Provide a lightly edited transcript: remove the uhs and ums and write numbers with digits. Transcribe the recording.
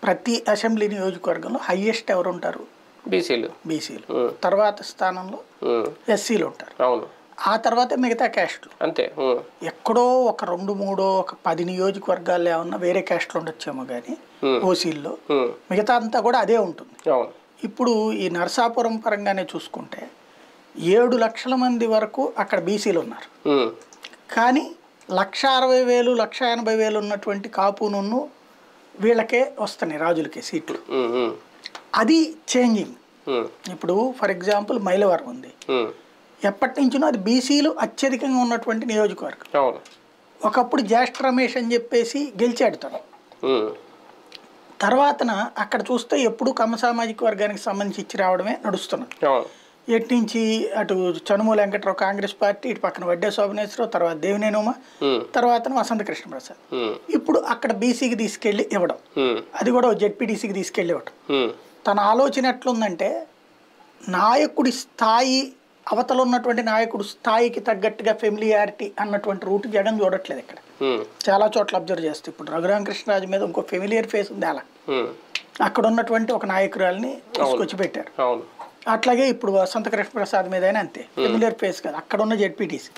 ప్రతి అసెంబ్లీ నియోజకవర్గంలో హైయెస్ట్ ఎవరు ఉంటారు? బీసీలు. తర్వాత స్థానంలో ఎస్సీలు ఉంటారు. ఆ తర్వాత మిగతా క్యాస్టులు అంతే. ఎక్కడో ఒక 2-3 ఒక 10 నియోజకవర్గాల్లో ఏమన్నా వేరే క్యాస్టులు ఉండొచ్చేమో కానీ ఓసీల్లో మిగతా అంతా కూడా అదే ఉంటుంది. ఇప్పుడు ఈ నరసాపురం పరంగానే చూసుకుంటే 7 లక్షల మంది వరకు అక్కడ బీసీలు ఉన్నారు. కానీ 1,60,000 1,80,000 ఉన్నటువంటి కాపును వీళ్ళకే వస్తున్నాయి, రాజులకే సీట్లు. అది చేంజింగ్. ఇప్పుడు ఫర్ ఎగ్జాంపుల్ మైలవరం ఉంది, ఎప్పటి నుంచినో అది బీసీలు అత్యధికంగా ఉన్నటువంటి నియోజకవర్గం. ఒకప్పుడు జ్యేష్ఠ రమేష్ అని చెప్పేసి గెలిచాడు తను. తర్వాతన అక్కడ చూస్తే ఎప్పుడు కమ్మ సామాజిక వర్గానికి సంబంధించి ఇచ్చి రావడమే నడుస్తున్నది. ఎటు నుంచి అటు చనుమూల వెంకట్రావు కాంగ్రెస్ పార్టీ, ఇటు పక్కన వడ్డే శోభనేశ్వరరావు, తర్వాత దేవినేనుమ, తర్వాత వసంత కృష్ణ ప్రసాద్. ఇప్పుడు అక్కడ బీసీకి తీసుకెళ్లి ఇవ్వడం, అది కూడా జెడ్పీటీసీకి తీసుకెళ్లి ఇవ్వడం. తన ఆలోచన ఎట్లుందంటే నాయకుడి స్థాయి అవతల ఉన్నటువంటి నాయకుడు స్థాయికి తగ్గట్టుగా ఫెమిలియారిటీ అన్నటువంటి రూట్ జగన్ చూడట్లేదు. ఇక్కడ చాలా చోట్ల అబ్జర్వ్ చేస్తే ఇప్పుడు రఘురామకృష్ణరాజు మీద ఇంకో ఫెమిలియర్ ఫేస్ ఉంది. అలా అక్కడ ఉన్నటువంటి ఒక నాయకురాల్ని తీసుకొచ్చి పెట్టారు. అట్లాగే ఇప్పుడు వసంత కృష్ణ ప్రసాద్ మీద అంతే ఫెమిలియర్ ఫేస్ కదా, అక్కడ ఉన్న జెడ్పీటీసీ.